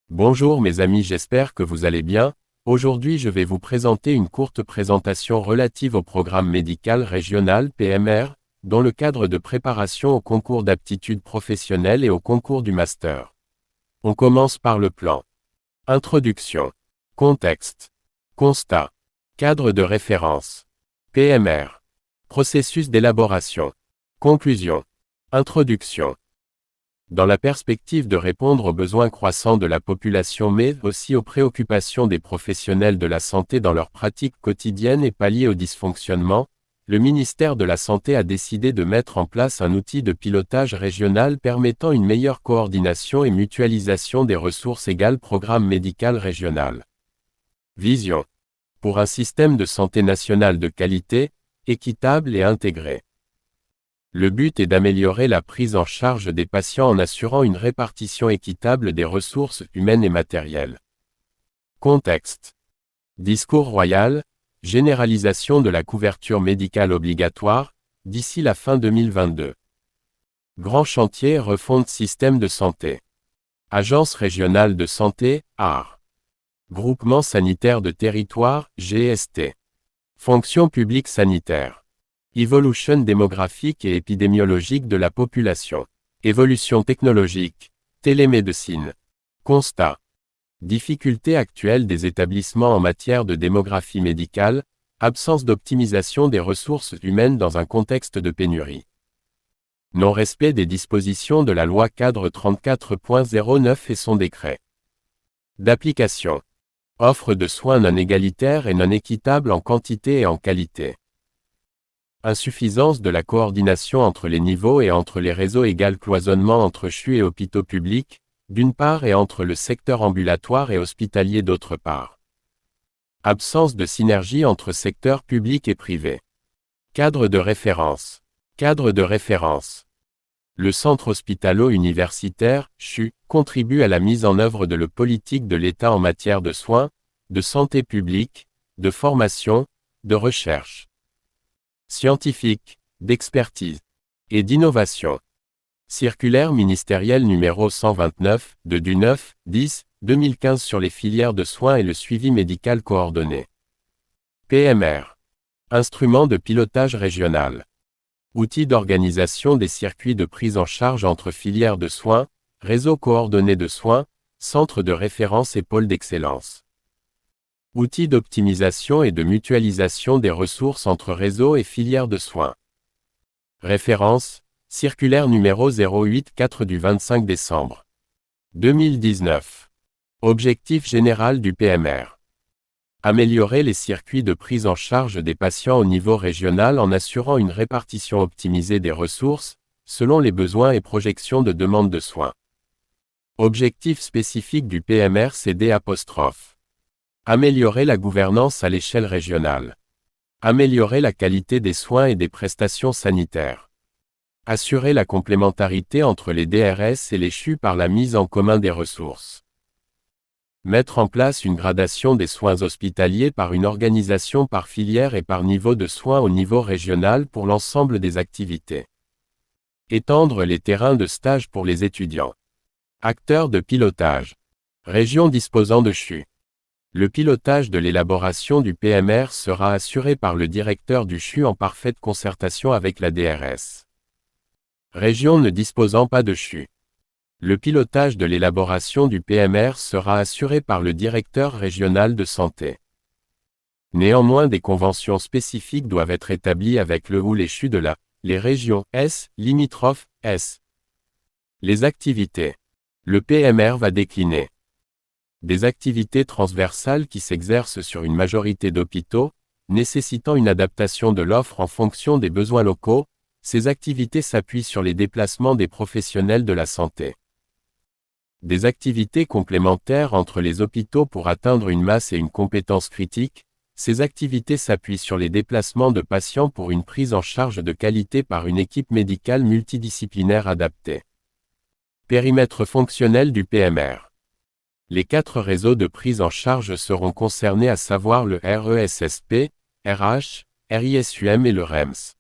Bonjour mes amis, j'espère que vous allez bien. Aujourd'hui je vais vous présenter une courte présentation relative au programme médical régional PMR, dans le cadre de préparation au concours d'aptitude professionnelle et au concours du master. On commence par le plan. Introduction. Contexte. Constat. Cadre de référence. PMR. Processus d'élaboration. Conclusion. Introduction. Dans la perspective de répondre aux besoins croissants de la population mais aussi aux préoccupations des professionnels de la santé dans leur pratique quotidienne et pallier aux dysfonctionnements, le ministère de la Santé a décidé de mettre en place un outil de pilotage régional permettant une meilleure coordination et mutualisation des ressources égales programme médical régional. Vision. Pour un système de santé national de qualité, équitable et intégré. Le but est d'améliorer la prise en charge des patients en assurant une répartition équitable des ressources humaines et matérielles. Contexte. Discours royal, généralisation de la couverture médicale obligatoire, d'ici la fin 2022. Grand chantier refonte système de santé. Agence régionale de santé, AR. Groupement sanitaire de territoire, GST. Fonction publique sanitaire. Évolution démographique et épidémiologique de la population. Évolution technologique. Télémédecine. Constat. Difficultés actuelles des établissements en matière de démographie médicale, absence d'optimisation des ressources humaines dans un contexte de pénurie. Non-respect des dispositions de la loi cadre 34.09 et son décret d'application. Offre de soins non égalitaires et non équitables en quantité et en qualité. Insuffisance de la coordination entre les niveaux et entre les réseaux égale cloisonnement entre CHU et hôpitaux publics, d'une part et entre le secteur ambulatoire et hospitalier d'autre part. Absence de synergie entre secteur public et privé. Cadre de référence. Cadre de référence. Le centre hospitalo-universitaire, CHU, contribue à la mise en œuvre de la politique de l'État en matière de soins, de santé publique, de formation, de recherche scientifique, d'expertise et d'innovation. Circulaire ministérielle numéro 129, du 9-10-2015 sur les filières de soins et le suivi médical coordonné. PMR. Instrument de pilotage régional. Outil d'organisation des circuits de prise en charge entre filières de soins, réseau coordonné de soins, centres de référence et pôles d'excellence. Outil d'optimisation et de mutualisation des ressources entre réseaux et filières de soins. Référence, circulaire numéro 084 du 25 décembre 2019. Objectif général du PMR. Améliorer les circuits de prise en charge des patients au niveau régional en assurant une répartition optimisée des ressources, selon les besoins et projections de demande de soins. Objectif spécifique du PMR CD'. Améliorer la gouvernance à l'échelle régionale. Améliorer la qualité des soins et des prestations sanitaires. Assurer la complémentarité entre les DRS et les CHU par la mise en commun des ressources. Mettre en place une gradation des soins hospitaliers par une organisation par filière et par niveau de soins au niveau régional pour l'ensemble des activités. Étendre les terrains de stage pour les étudiants. Acteurs de pilotage. Région disposant de CHU. Le pilotage de l'élaboration du PMR sera assuré par le directeur du CHU en parfaite concertation avec la DRS. Région ne disposant pas de CHU. Le pilotage de l'élaboration du PMR sera assuré par le directeur régional de santé. Néanmoins, des conventions spécifiques doivent être établies avec le ou les CHU de les régions S, limitrophes, S. Les activités. Le PMR va décliner. Des activités transversales qui s'exercent sur une majorité d'hôpitaux, nécessitant une adaptation de l'offre en fonction des besoins locaux, ces activités s'appuient sur les déplacements des professionnels de la santé. Des activités complémentaires entre les hôpitaux pour atteindre une masse et une compétence critique, ces activités s'appuient sur les déplacements de patients pour une prise en charge de qualité par une équipe médicale multidisciplinaire adaptée. Périmètre fonctionnel du PMR. Les 4 réseaux de prise en charge seront concernés, à savoir le RESSP, RH, RISUM et le REMS.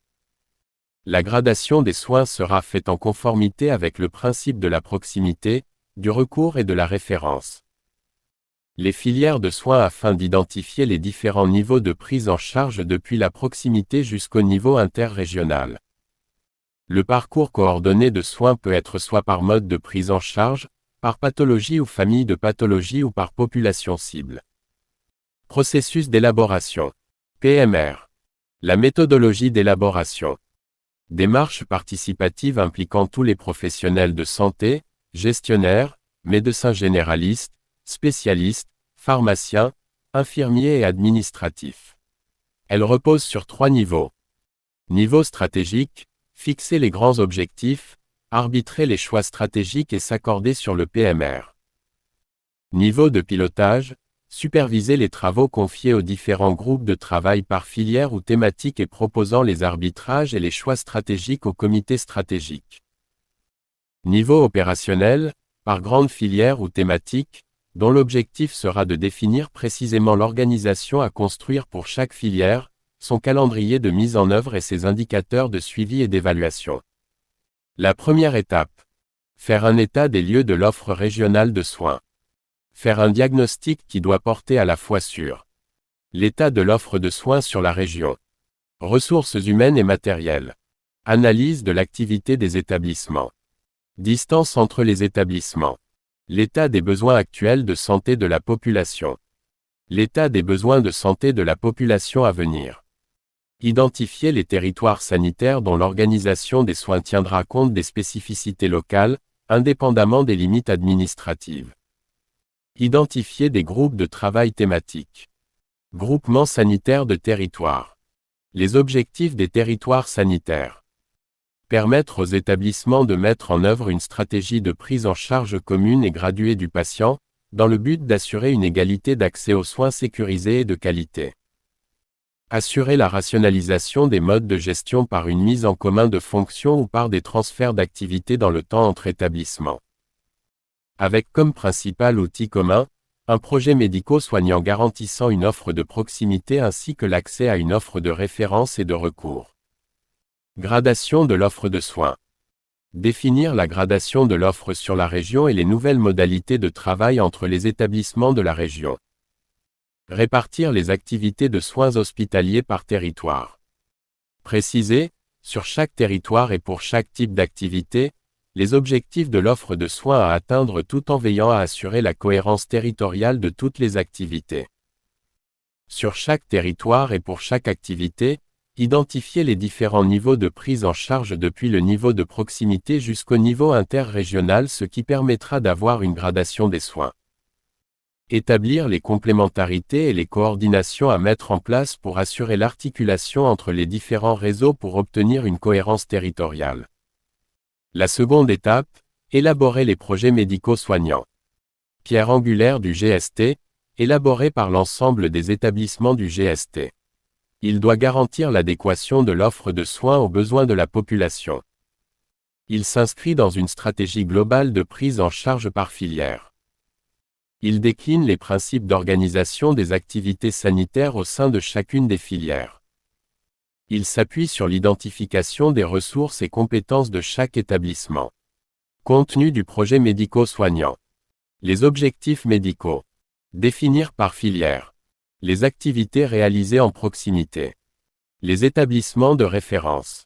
La gradation des soins sera faite en conformité avec le principe de la proximité, du recours et de la référence. Les filières de soins afin d'identifier les différents niveaux de prise en charge depuis la proximité jusqu'au niveau interrégional. Le parcours coordonné de soins peut être soit par mode de prise en charge, par pathologie ou famille de pathologie ou par population cible. Processus d'élaboration. PMR. La méthodologie d'élaboration. Démarche participative impliquant tous les professionnels de santé, gestionnaires, médecins généralistes, spécialistes, pharmaciens, infirmiers et administratifs. Elle repose sur 3 niveaux. Niveau stratégique, fixer les grands objectifs, arbitrer les choix stratégiques et s'accorder sur le PMR. Niveau de pilotage, superviser les travaux confiés aux différents groupes de travail par filière ou thématique et proposant les arbitrages et les choix stratégiques au comité stratégique. Niveau opérationnel, par grande filière ou thématique, dont l'objectif sera de définir précisément l'organisation à construire pour chaque filière, son calendrier de mise en œuvre et ses indicateurs de suivi et d'évaluation. La première étape. Faire un état des lieux de l'offre régionale de soins. Faire un diagnostic qui doit porter à la fois sur l'état de l'offre de soins sur la région, ressources humaines et matérielles, analyse de l'activité des établissements, distance entre les établissements, l'état des besoins actuels de santé de la population, l'état des besoins de santé de la population à venir. Identifier les territoires sanitaires dont l'organisation des soins tiendra compte des spécificités locales, indépendamment des limites administratives. Identifier des groupes de travail thématiques. Groupement sanitaire de territoire. Les objectifs des territoires sanitaires. Permettre aux établissements de mettre en œuvre une stratégie de prise en charge commune et graduée du patient, dans le but d'assurer une égalité d'accès aux soins sécurisés et de qualité. Assurer la rationalisation des modes de gestion par une mise en commun de fonctions ou par des transferts d'activités dans le temps entre établissements. Avec comme principal outil commun, un projet médico-soignant garantissant une offre de proximité ainsi que l'accès à une offre de référence et de recours. Gradation de l'offre de soins. Définir la gradation de l'offre sur la région et les nouvelles modalités de travail entre les établissements de la région. Répartir les activités de soins hospitaliers par territoire. Préciser, sur chaque territoire et pour chaque type d'activité, les objectifs de l'offre de soins à atteindre tout en veillant à assurer la cohérence territoriale de toutes les activités. Sur chaque territoire et pour chaque activité, identifier les différents niveaux de prise en charge depuis le niveau de proximité jusqu'au niveau interrégional, ce qui permettra d'avoir une gradation des soins. Établir les complémentarités et les coordinations à mettre en place pour assurer l'articulation entre les différents réseaux pour obtenir une cohérence territoriale. La seconde étape, élaborer les projets médico-soignants. Pierre angulaire du GST, élaboré par l'ensemble des établissements du GST. Il doit garantir l'adéquation de l'offre de soins aux besoins de la population. Il s'inscrit dans une stratégie globale de prise en charge par filière. Il décline les principes d'organisation des activités sanitaires au sein de chacune des filières. Il s'appuie sur l'identification des ressources et compétences de chaque établissement. Contenu du projet médico-soignant. Les objectifs médicaux. Définir par filière. Les activités réalisées en proximité. Les établissements de référence.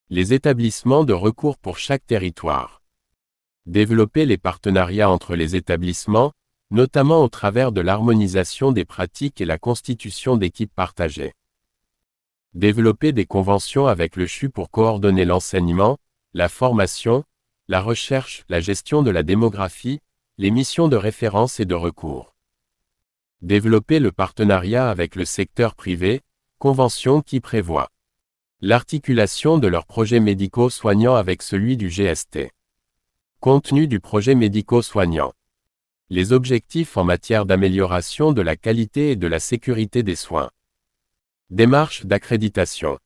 Les établissements de recours pour chaque territoire. Développer les partenariats entre les établissements, notamment au travers de l'harmonisation des pratiques et la constitution d'équipes partagées. Développer des conventions avec le CHU pour coordonner l'enseignement, la formation, la recherche, la gestion de la démographie, les missions de référence et de recours. Développer le partenariat avec le secteur privé, convention qui prévoit l'articulation de leurs projets médico-soignants avec celui du GST. Contenu du projet médico-soignant. Les objectifs en matière d'amélioration de la qualité et de la sécurité des soins. Démarche d'accréditation.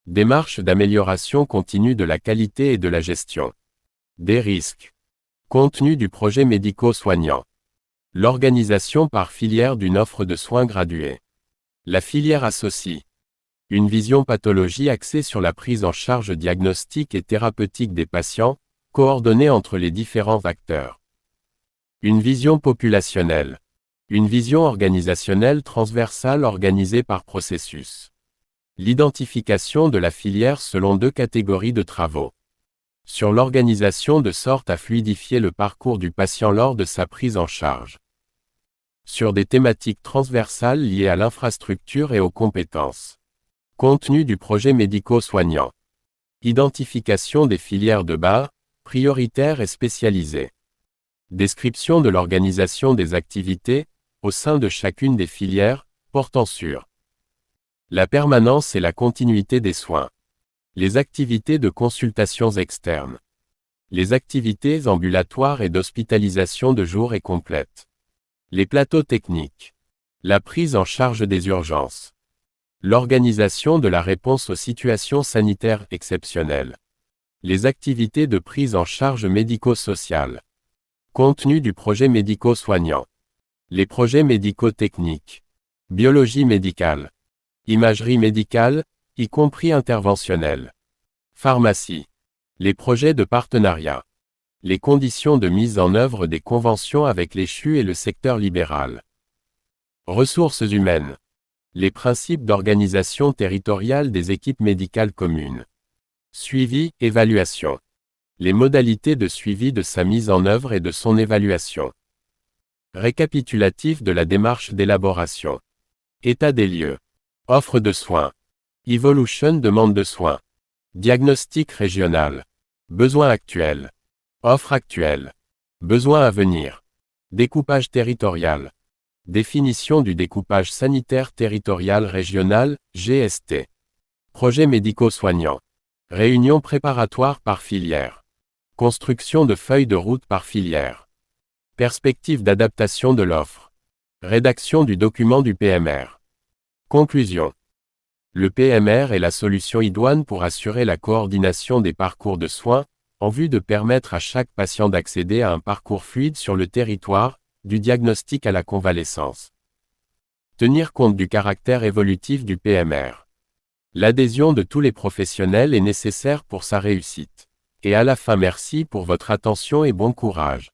Démarche d'amélioration continue de la qualité et de la gestion. Des risques. Contenu du projet médico-soignant. L'organisation par filière d'une offre de soins graduée. La filière associe. Une vision pathologie axée sur la prise en charge diagnostique et thérapeutique des patients, coordonnée entre les différents acteurs. Une vision populationnelle. Une vision organisationnelle transversale organisée par processus. L'identification de la filière selon 2 catégories de travaux. Sur l'organisation de sorte à fluidifier le parcours du patient lors de sa prise en charge. Sur des thématiques transversales liées à l'infrastructure et aux compétences. Contenu du projet médico-soignant. Identification des filières de bas, prioritaires et spécialisées. Description de l'organisation des activités, au sein de chacune des filières, portant sur la permanence et la continuité des soins. Les activités de consultations externes. Les activités ambulatoires et d'hospitalisation de jour et complète. Les plateaux techniques. La prise en charge des urgences. L'organisation de la réponse aux situations sanitaires exceptionnelles. Les activités de prise en charge médico-sociale. Contenu du projet médico-soignant. Les projets médico-techniques. Biologie médicale. Imagerie médicale, y compris interventionnelle. Pharmacie. Les projets de partenariat. Les conditions de mise en œuvre des conventions avec les CHU et le secteur libéral. Ressources humaines. Les principes d'organisation territoriale des équipes médicales communes. Suivi, évaluation. Les modalités de suivi de sa mise en œuvre et de son évaluation. Récapitulatif de la démarche d'élaboration. État des lieux. Offre de soins. Evolution demande de soins. Diagnostic régional. Besoin actuel. Offre actuelle. Besoin à venir. Découpage territorial. Définition du découpage sanitaire territorial régional, GST. Projet médico-soignant. Réunion préparatoire par filière. Construction de feuilles de route par filière. Perspective d'adaptation de l'offre. Rédaction du document du PMR. Conclusion. Le PMR est la solution idoine pour assurer la coordination des parcours de soins, en vue de permettre à chaque patient d'accéder à un parcours fluide sur le territoire, du diagnostic à la convalescence. Tenir compte du caractère évolutif du PMR. L'adhésion de tous les professionnels est nécessaire pour sa réussite. Et à la fin, merci pour votre attention et bon courage.